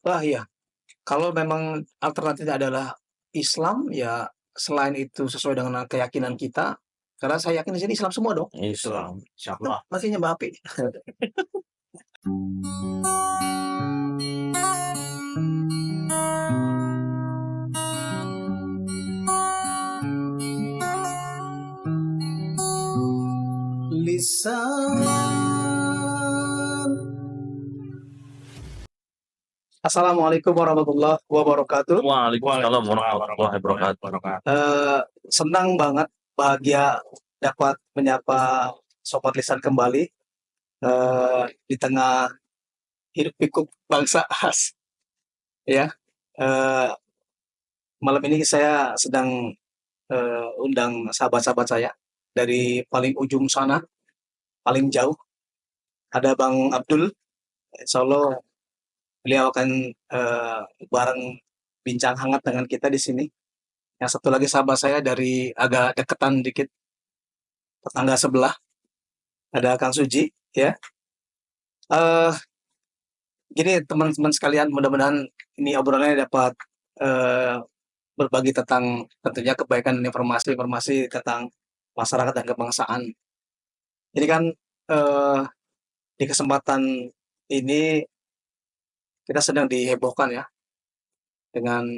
Wah, iya, kalau memang alternatifnya adalah Islam, ya selain itu sesuai dengan keyakinan kita, karena saya yakin di sini Islam semua dong. Betul, Islam. insyaallah. Masih nyembah api. Lisan. Assalamualaikum warahmatullahi wabarakatuh. Waalaikumsalam warahmatullahi Warahmatullahi wabarakatuh. wabarakatuh. Senang banget, bahagia dapat menyapa Sobat Lisan kembali, di tengah hiruk pikuk bangsa khas, ya. Eee, Malam ini saya sedang, undang sahabat-sahabat saya dari paling ujung sana, paling jauh, ada Bang Abdul, insyaallah beliau akan, bareng bincang hangat dengan kita di sini. Yang satu lagi sahabat saya dari agak deketan dikit, tetangga sebelah, ada Kang Suji, ya. Eee, Gini teman-teman sekalian, mudah-mudahan ini obrolannya dapat, eee, berbagi tentang tentunya kebaikan dan informasi-informasi tentang masyarakat dan kebangsaan. Jadi kan, di kesempatan ini kita sedang dihebohkan ya, dengan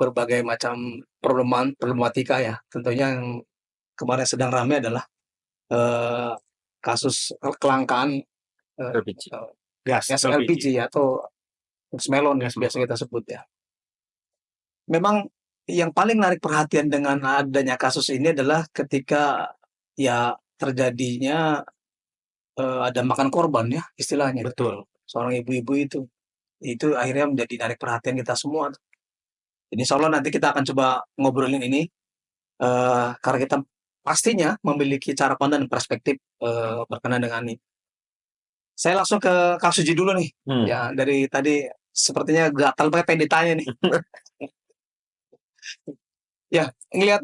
berbagai macam problematika ya. Tentunya yang kemarin sedang ramai adalah, eee, kasus kelangkaan, LPG. Gas gas LPG. LPG atau gas melon Gas biasa melon. kita sebut ya. Memang yang paling menarik perhatian dengan adanya kasus ini adalah ketika ya terjadinya, ada makan korban ya istilahnya. Betul. Seorang ibu-ibu itu akhirnya menjadi narik perhatian kita semua. Jadi insyaallah nanti kita akan coba ngobrolin ini, karena kita pastinya memiliki cara pandang dan perspektif, berkenaan dengan ini. Saya langsung ke Kak Suji dulu nih, ya dari tadi sepertinya gatal banget pengen ditanya nih. Ya, ngelihat,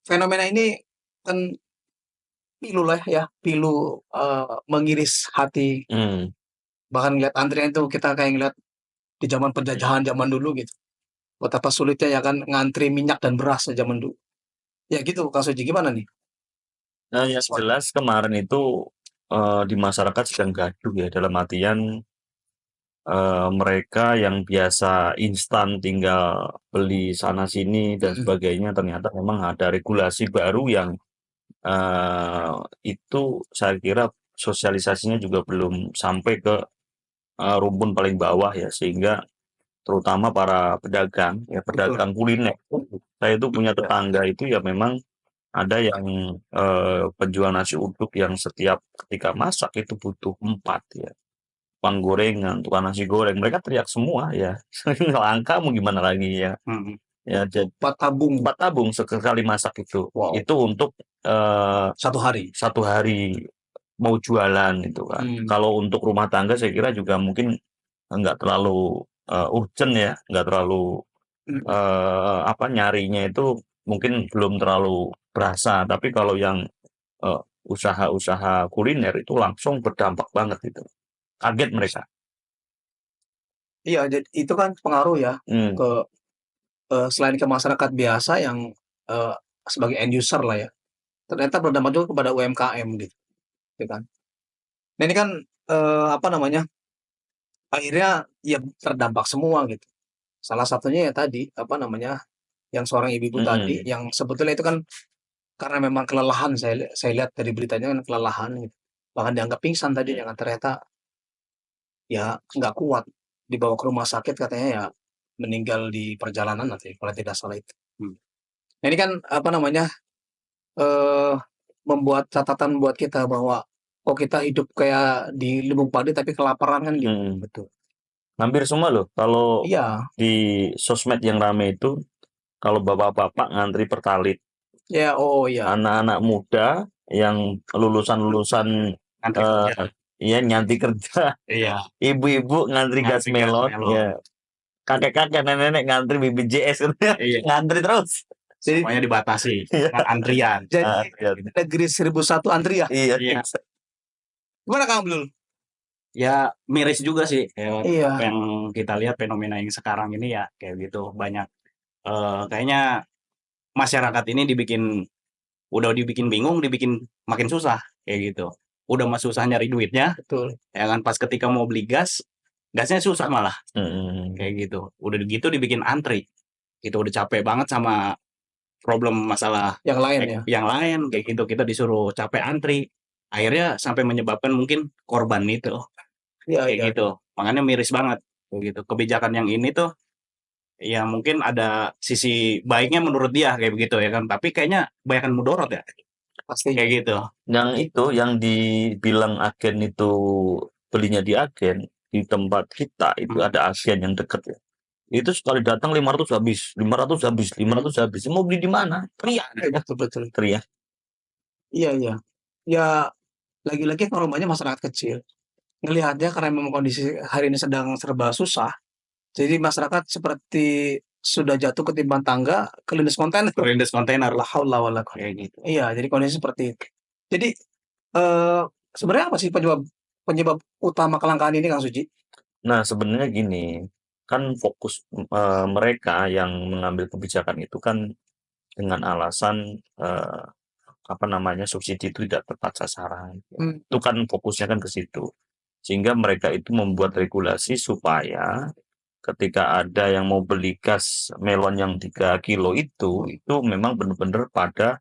fenomena ini kan pilu lah ya, pilu, mengiris hati, bahkan ngelihat antrian itu kita kayak ngelihat di zaman penjajahan zaman dulu gitu. Betapa sulitnya ya kan ngantri minyak dan beras zaman dulu. Ya gitu Kak Suji, gimana nih? Nah, yang jelas kemarin itu di masyarakat sedang gaduh ya, dalam artian mereka yang biasa instan tinggal beli sana sini dan sebagainya, ternyata memang ada regulasi baru yang itu saya kira sosialisasinya juga belum sampai ke rumpun paling bawah ya, sehingga terutama para pedagang ya, pedagang kuliner. Saya itu punya tetangga itu ya memang ada yang penjual nasi uduk yang setiap ketika masak itu butuh 4 ya. Tukang gorengan, tukang nasi goreng, mereka teriak semua ya. Langka mau gimana lagi ya. Ya, jadi 4 tabung 4 tabung sekali masak itu. Wow. Itu untuk 1 hari. 1 hari mau jualan itu kan. Kalau untuk rumah tangga saya kira juga mungkin enggak terlalu urgent ya, enggak terlalu nyarinya itu mungkin belum terlalu berasa. Tapi kalau yang usaha-usaha kuliner itu langsung berdampak banget itu. Kaget mereka. Iya, itu kan pengaruh ya ke selain ke masyarakat biasa yang sebagai end user lah ya. Ternyata berdampak juga kepada UMKM gitu kan. Nah ini kan akhirnya ya terdampak semua gitu. Salah satunya ya tadi yang seorang ibu-ibu tadi yang sebetulnya itu kan karena memang kelelahan, saya lihat dari beritanya kan kelelahan gitu. Bahkan dianggap pingsan tadinya kan, ternyata ya nggak kuat, dibawa ke rumah sakit katanya ya meninggal di perjalanan nanti kalau tidak salah itu. Nah ini kan eee, membuat catatan buat kita bahwa kok kita hidup kayak di lumbung padi tapi kelaparan kan gitu. Betul. Hampir semua loh kalau Iya. di sosmed yang rame itu, kalau bapak-bapak ngantri Pertalite. Ya, oh iya. Anak-anak muda yang lulusan-lulusan nyanti kerja. Iya. Ibu-ibu ngantri gas melon, ya. Kakek-kakek, nenek-nenek ngantri BPJS Iya. ngantri terus. Semuanya dibatasi dengan antrian. Jadi negeri 1001 antrian. Iya. Iya. Gimana Kang Abdul? Ya miris juga sih ya, Iya, apa yang kita lihat fenomena yang sekarang ini ya kayak gitu banyak kayaknya masyarakat ini udah dibikin bingung, dibikin makin susah kayak gitu. Udah mah susah nyari duitnya, betul. ya kan pas ketika mau beli gas, gasnya susah malah Hmm. kayak gitu. Udah gitu dibikin antri. Itu udah capek banget sama problem masalah Yang lain ya. yang lain kayak gitu. Kita disuruh capek antri. Akhirnya sampai menyebabkan mungkin korban itu Iya, kayak iya. gitu. Makanya miris banget kayak gitu. Kebijakan yang ini tuh ya mungkin ada sisi baiknya menurut dia kayak begitu ya kan. Tapi kayaknya kebanyakan mudorot ya Pastinya. kayak gitu. Yang itu yang dibilang agen itu belinya di agen di tempat kita itu ada agen yang deket ya. Itu sekali datang 500 habis, 500 habis, 500 habis. Mau beli di mana? Teriak, Betul, betul. teriak. Iya, iya. Ya, lagi-lagi korbannya masyarakat kecil. Ngelihatnya karena memang kondisi hari ini sedang serba susah, jadi masyarakat seperti sudah jatuh ketimbang tangga kelindes kontainer. Perintis kontainer La haula wala quwata. kayak gitu. Iya, jadi kondisi seperti itu. Jadi, eee, sebenarnya apa sih penyebab penyebab utama kelangkaan ini, Kang Suci? Nah, sebenarnya gini, kan fokus mereka yang mengambil kebijakan itu kan dengan alasan apa namanya subsidi itu tidak tepat sasaran. Mmm, Itu kan fokusnya kan ke situ. Sehingga mereka itu membuat regulasi supaya ketika ada yang mau beli gas melon yang 3 kilo itu memang benar-benar pada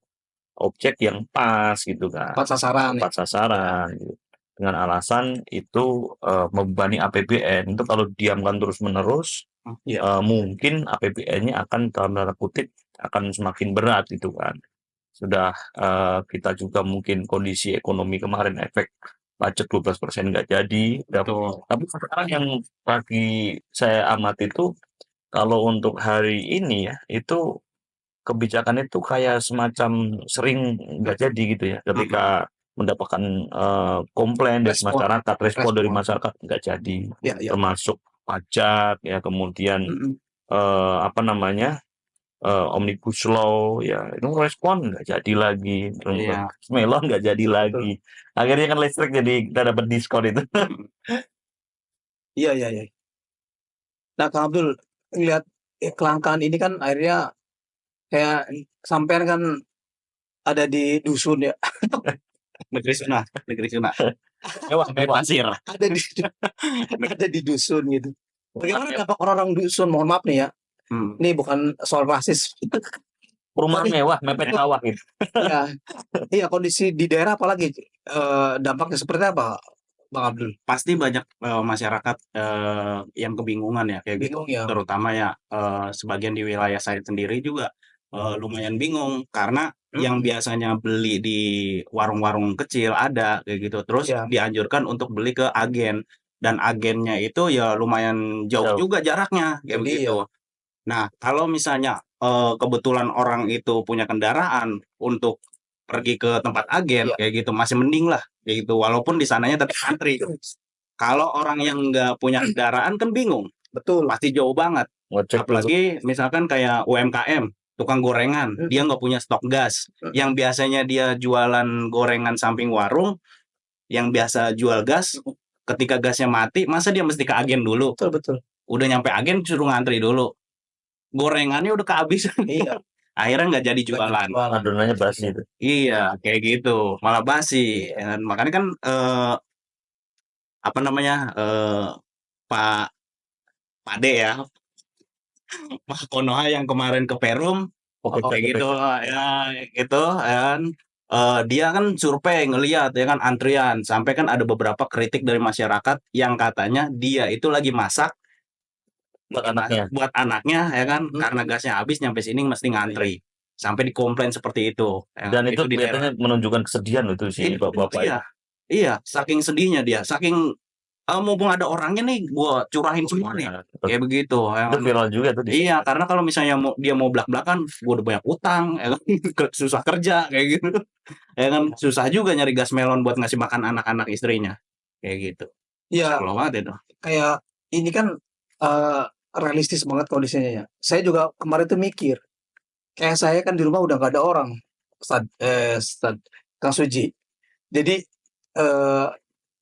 objek yang pas gitu kan, tepat sasaran ya? tepat sasaran gitu. Dengan alasan itu membebani APBN. Itu kalau diamkan terus-menerus Iya. mungkin APBN-nya akan dalam tanda kutip akan semakin berat gitu kan. Sudah kita juga mungkin kondisi ekonomi kemarin efek pajak 12% nggak jadi. Betul. Tapi sekarang yang lagi saya amati itu kalau untuk hari ini ya itu kebijakan itu kayak semacam sering nggak jadi gitu ya. Ketika mendapatkan komplain dari Respon masyarakat, respon dari respon. masyarakat nggak jadi. Iya, iya. Termasuk pajak ya, kemudian Mhm. apa namanya Omnibus Law ya itu respon nggak jadi lagi, Iya. melon nggak jadi Betul, betul. lagi. Akhirnya kan listrik jadi kita dapat diskon itu. Iya, iya, iya. Nah, Kang Abdul, ngelihat, kelangkaan ini kan akhirnya kayak sampean kan ada di dusun ya, Negeri Sunah. Mewah, Sampai mewah. pasir. ada di ada di dusun gitu. Bagaimana Perumahan dampak orang-orang dusun? Mohon maaf nih ya, Hmm. ini bukan soal rasis. perumahan Tapi mewah, mepet sawah gitu. iya, iya kondisi di daerah apalagi, dampaknya seperti apa, Bang Abdul? Pasti banyak masyarakat yang kebingungan ya kayak gitu. Bingung ya? Terutama ya sebagian di wilayah saya sendiri juga lumayan bingung karena yang Mhm, biasanya beli di warung-warung kecil ada kayak gitu. Terus iya, dianjurkan untuk beli ke agen dan agennya itu ya lumayan jauh Jauh. juga jaraknya kayak jadi ya, begitu. Nah, kalau misalnya kebetulan orang itu punya kendaraan untuk pergi ke tempat agen iya, kayak gitu masih mending lah kayak gitu walaupun di sananya tetap antri. Kalau orang yang nggak punya kendaraan kan bingung, betul, pasti jauh banget. Ngecek dulu. Apalagi misalkan kayak UMKM, tukang gorengan, dia mhm, nggak punya stok gas. mhm, Yang biasanya dia jualan gorengan samping warung, yang biasa jual gas, mhm, ketika gasnya mati, masa dia mesti ke agen dulu? betul, betul, Udah nyampe agen suruh ngantri dulu. Gorengannya udah kehabisan. iya, Akhirnya nggak jadi lagi jualan. jualan, Adonannya basi iya, itu. Iya, kayak gitu. Malah basi. iya, Ya kan? Makanya kan apa namanya Pak Pade ya, Pak Konoha yang kemarin ke Perum Oke, oh, kayak oke. gitu ya gitu ya kan. Dia kan survei ngelihat ya kan antrian sampai kan ada beberapa kritik dari masyarakat yang katanya dia itu lagi masak Buat anaknya. buat anaknya ya kan karena mhm, gasnya habis nyampe sini mesti iya, iya, ngantri sampai dikomplain seperti itu ya, Dan itu itu di daerah kelihatannya menunjukkan kesedihan loh itu si bapak-bapak iya itu. iya saking sedihnya dia saking mumpung ada orangnya nih gua curahin semua nih Nah, kayak begitu ya itu kan. viral juga tuh di Iya, karena kalau misalnya dia mau blak-blakan, gua udah banyak utang, ya kan, susah kerja kayak gitu, ya kan, susah juga nyari gas melon buat ngasih makan anak-anak istrinya, kayak gitu. Masya iya, Allah banget itu. kayak ini kan, eee, realistis banget kondisinya ya. Saya juga kemarin tuh mikir, kayak saya kan di rumah udah nggak ada orang, Kang Suji. Jadi, eee,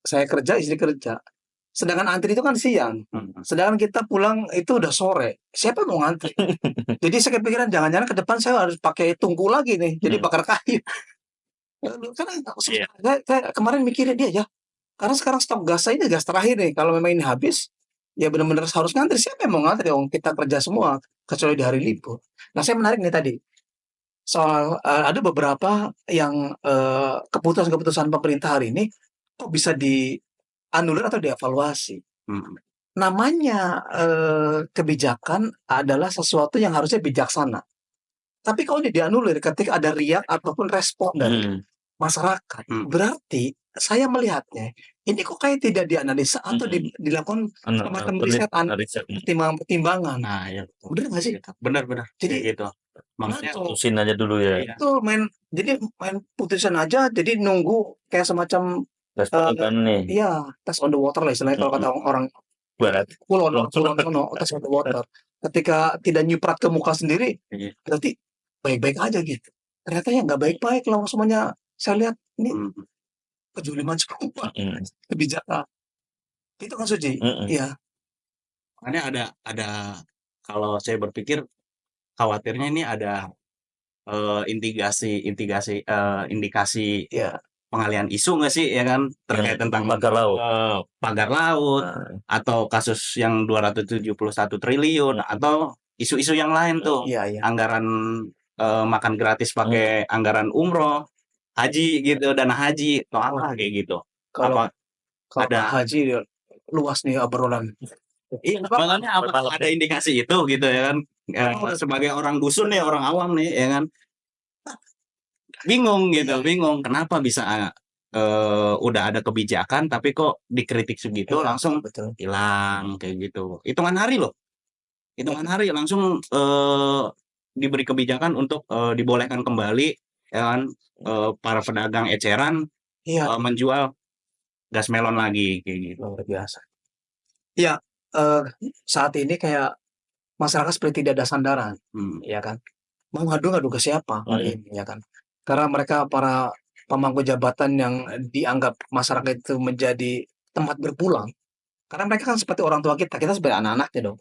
saya kerja, istri kerja. Sedangkan antri itu kan siang. Mhm. Sedangkan kita pulang itu udah sore. Siapa yang mau ngantri? Jadi saya kepikiran jangan-jangan ke depan saya harus pakai tungku lagi nih. Jadi bakar kayu. Karena Iya. saya kemarin mikirin dia ya. Karena sekarang stok gas saya ini gas terakhir nih. Kalau memang ini habis, ya benar-benar harus ngantri. Siapa yang mau ngantri? Kita kerja semua kecuali di hari libur. Nah, saya menarik nih tadi soal ada beberapa yang keputusan-keputusan pemerintah hari ini kok bisa dianulir atau dievaluasi. Mhm. Namanya kebijakan adalah sesuatu yang harusnya bijaksana. Tapi kalau dianulir ketika ada riak ataupun respon dari masyarakat, berarti saya melihatnya ini kok kayak tidak dianalisa atau dilakukan semacam riset, pertimbangan. Nah, ya betul. Bener nggak sih? Benar. Jadi Kayak gitu. Maksudnya putusin aja dulu ya. iya. itu main putusan aja, jadi nunggu kayak semacam Respon kan nih. iya, test on the water lah istilahnya kalau kata orang Barat. Kulon sono, test on the water. Ketika tidak nyiprat ke muka sendiri, Iya. berarti baik-baik aja gitu. Ternyata ya nggak baik-baik loh semuanya. Saya lihat ini Mhm. kejuliman semua kebijakan. Itu kan Suji. Iya. Makanya ada kalau saya berpikir khawatirnya ini ada indikasi Iya. pengalihan isu nggak sih ya kan terkait tentang pagar laut atau kasus yang 271 triliun atau isu-isu yang lain tuh. Iya. Anggaran makan gratis pakai anggaran umroh, haji gitu, dana haji atau apa kayak gitu. Kalau ada haji luas nih obrolan. Iya, makanya ada indikasi itu gitu ya kan. Sebagai orang dusun nih, orang awam nih ya kan. Bingung kenapa bisa udah ada kebijakan tapi kok dikritik segitu langsung hilang kayak gitu. Hitungan hari langsung diberi kebijakan untuk dibolehkan kembali ya kan, para pedagang eceran menjual gas melon lagi kayak gitu. Luar biasa. Iya, saat ini kayak masyarakat seperti tidak ada sandaran, ya kan. Mau ngadu ke siapa hari ini, ya kan. Karena mereka para pemangku jabatan yang dianggap masyarakat itu menjadi tempat berpulang. Karena mereka kan seperti orang tua kita sebagai anak-anaknya dong.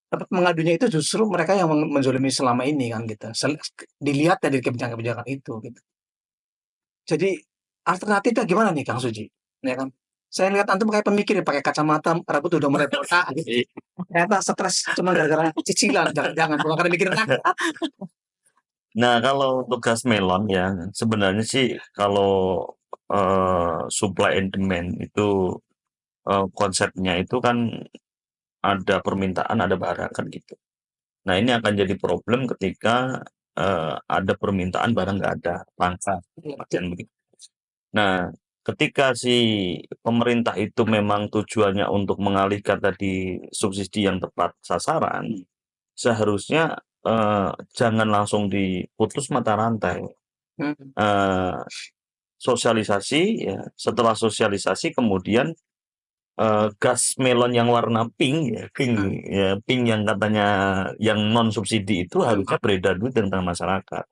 Tapi mengadunya itu justru mereka yang menzolimi selama ini kan gitu. Dilihat dari kebijakan-kebijakan itu gitu. Jadi alternatifnya gimana nih Kang Suji? Ya kan? Saya lihat antum kayak pemikir pakai kacamata, rambut udah mulai botak gitu. Ternyata stres cuma gara-gara cicilan, jangan bukan karena mikir rakyat. Nah, kalau untuk gas melon ya, sebenarnya sih kalau supply and demand itu konsepnya itu kan ada permintaan, ada barang kan gitu. Nah, ini akan jadi problem ketika ada permintaan barang nggak ada, langka, dan begitu. Nah, ketika si pemerintah itu memang tujuannya untuk mengalihkan tadi subsidi yang tepat sasaran, seharusnya jangan langsung diputus mata rantai. Sosialisasi ya, setelah sosialisasi kemudian gas melon yang warna pink pink yang katanya yang non subsidi itu harusnya beredar dulu tentang masyarakat.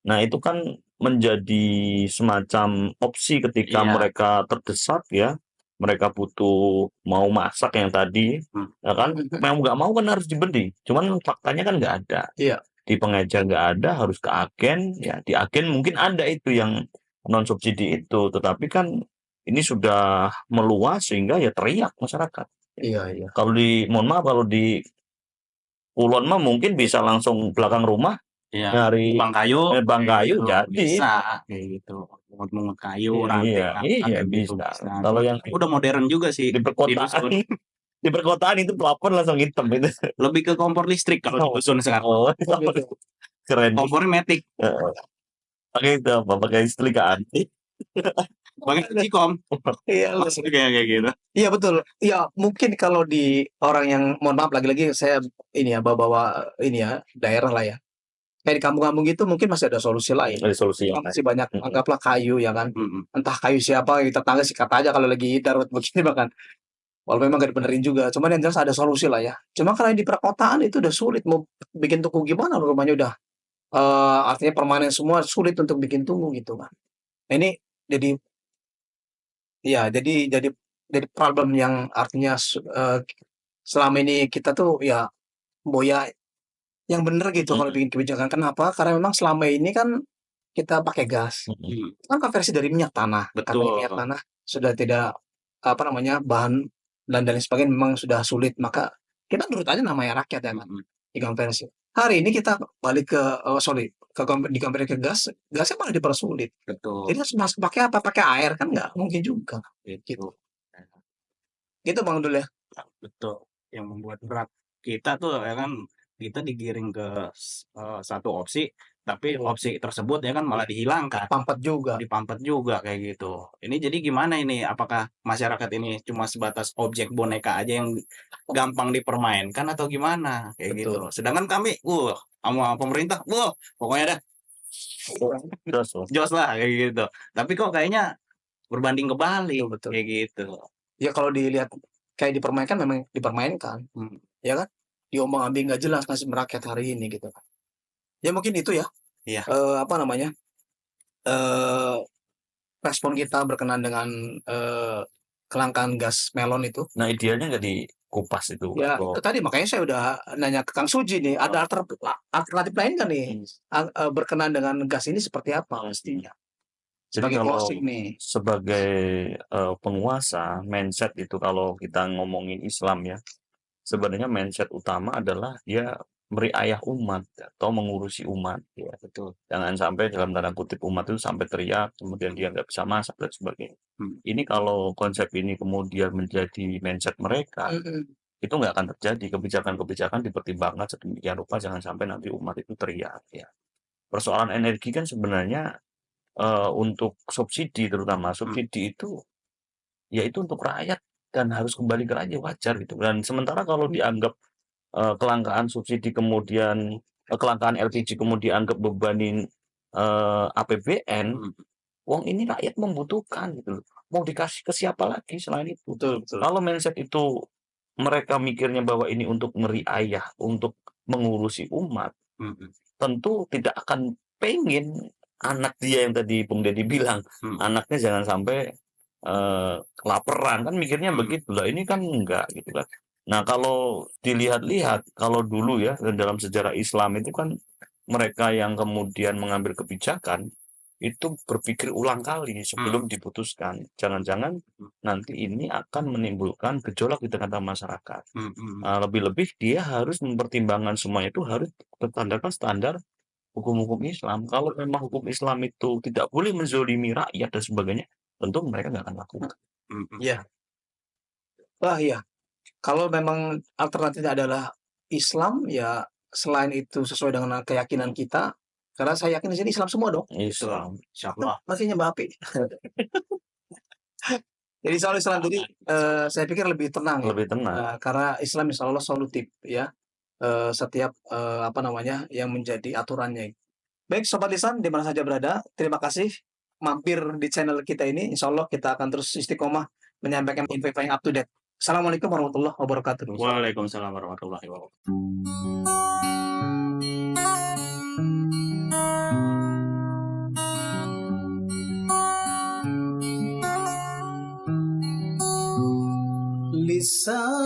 Nah, itu kan menjadi semacam opsi ketika mereka terdesak ya, mereka butuh mau masak yang tadi, ya kan, mau nggak mau kan harus dibeli, cuman faktanya kan nggak ada. Iya. Di pengecer nggak ada, harus ke agen, ya di agen mungkin ada itu yang non subsidi itu, tetapi kan ini sudah meluas sehingga ya teriak masyarakat. Iya. Mohon maaf, kalau di Kulon mah mungkin bisa langsung belakang rumah nyari bang kayu jadi bisa kayak gitu, mungut kayu bisa. Kalau yang udah modern juga sih di perkotaan itu plafon langsung hitam itu. Lebih ke kompor listrik kalau di dusun sekarang. Keren. Kompornya matic. Pakai itu apa? Pakai setrikaan. Pakai Cicom. Iya, kayak gitu. Iya betul. Iya, mungkin kalau di orang yang mohon maaf lagi-lagi saya ini ya bawa ini ya daerah lah ya. Kayak di kampung-kampung itu mungkin masih ada solusi lain. Masih banyak anggaplah kayu ya kan. Entah kayu siapa, tetangga sikat aja kalau lagi darurat begini bahkan. Walau memang gak dibenerin juga, cuman yang jelas ada solusi lah ya. Cuma kalau di perkotaan itu udah sulit mau bikin tungku gimana, rumahnya udah artinya permanen semua, sulit untuk bikin tungku gitu kan. Nah, ini jadi dari problem yang artinya selama ini kita tuh ya boya yang bener gitu kalau bikin kebijakan. Kenapa? Karena memang selama ini kan kita pakai gas. Itu kan konversi dari minyak tanah. Karena minyak Betul. tanah sudah tidak bahan dan lain sebagainya memang sudah sulit, maka kita nurut aja namanya rakyat ya kan, dikonversi. Hari ini kita balik ke dikonversi ke gas, gasnya malah dipersulit. Betul. Jadi harus pakai apa? Pakai air kan nggak mungkin juga. Gitu. Gitu Bang Dul ya. Betul. Yang membuat berat kita tuh ya kan, kita digiring ke satu opsi, tapi opsi tersebut ya kan malah dihilangkan. Dipampet juga kayak gitu. Ini jadi gimana ini? Apakah masyarakat ini cuma sebatas objek boneka aja yang gampang dipermainkan atau gimana? Kayak gitu. Sedangkan kami, sama pemerintah, pokoknya dah jos lah kayak gitu. Tapi kok kayaknya berbanding kebalik kayak gitu. Ya kalau dilihat kayak dipermainkan, memang dipermainkan. Ya kan? Diombang-ambing nggak jelas nasib rakyat hari ini gitu. Ya mungkin itu ya. Iya. Respon kita berkenan dengan kelangkaan gas melon itu. Nah, idealnya nggak dikupas itu. Ya, itu tadi makanya saya udah nanya ke Kang Suji nih, ada alternatif lain nggak nih berkenan dengan gas ini seperti apa pastinya? Jadi Sebagai kalau closing nih. sebagai penguasa, mindset itu kalau kita ngomongin Islam ya, sebenarnya mindset utama adalah dia meriayah umat atau mengurusi umat ya. Betul. Jangan sampai dalam tanda kutip umat itu sampai teriak, kemudian dia nggak bisa masak dan sebagainya. Ini kalau konsep ini kemudian menjadi mindset mereka, itu nggak akan terjadi. Kebijakan-kebijakan dipertimbangkan sedemikian rupa, jangan sampai nanti umat itu teriak ya. Persoalan energi kan sebenarnya untuk subsidi, terutama subsidi itu ya itu untuk rakyat dan harus kembali ke rakyat, wajar gitu. Dan sementara kalau dianggap kelangkaan subsidi kemudian kelangkaan LPG kemudian dianggap bebanin APBN, wong ini rakyat membutuhkan gitu loh. Mau dikasih ke siapa lagi selain itu? Betul. Kalau mindset itu mereka mikirnya bahwa ini untuk meriayah, untuk mengurusi umat, tentu tidak akan pengen anak dia yang tadi Bung Deddy bilang, anaknya jangan sampai kelaparan, kan mikirnya begitu lah. Ini kan enggak gitu kan. Nah, kalau dilihat-lihat, kalau dulu ya dalam sejarah Islam itu kan mereka yang kemudian mengambil kebijakan itu berpikir ulang kali sebelum diputuskan. Jangan-jangan nanti ini akan menimbulkan gejolak di tengah-tengah masyarakat. Lebih-lebih dia harus mempertimbangkan semuanya itu harus bertandakan standar hukum-hukum Islam. Kalau memang hukum Islam itu tidak boleh menzolimi rakyat dan sebagainya, tentu mereka nggak akan lakukan. Iya. Wah iya. Kalau memang alternatifnya adalah Islam, ya selain itu sesuai dengan keyakinan kita, karena saya yakin di sini Islam semua dong. Islam. Insyaallah. Masih nyembah api. Jadi soal Islam jadi saya pikir lebih tenang ya. Lebih tenang. Karena Islam insya Allah solutif ya. Setiap yang menjadi aturannya. Baik Sobat Lisan di mana saja berada, terima kasih mampir di channel kita ini. Insya Allah kita akan terus istiqomah menyampaikan info yang up to date. Assalamualaikum warahmatullahi wabarakatuh. Waalaikumsalam warahmatullahi wabarakatuh. Lisan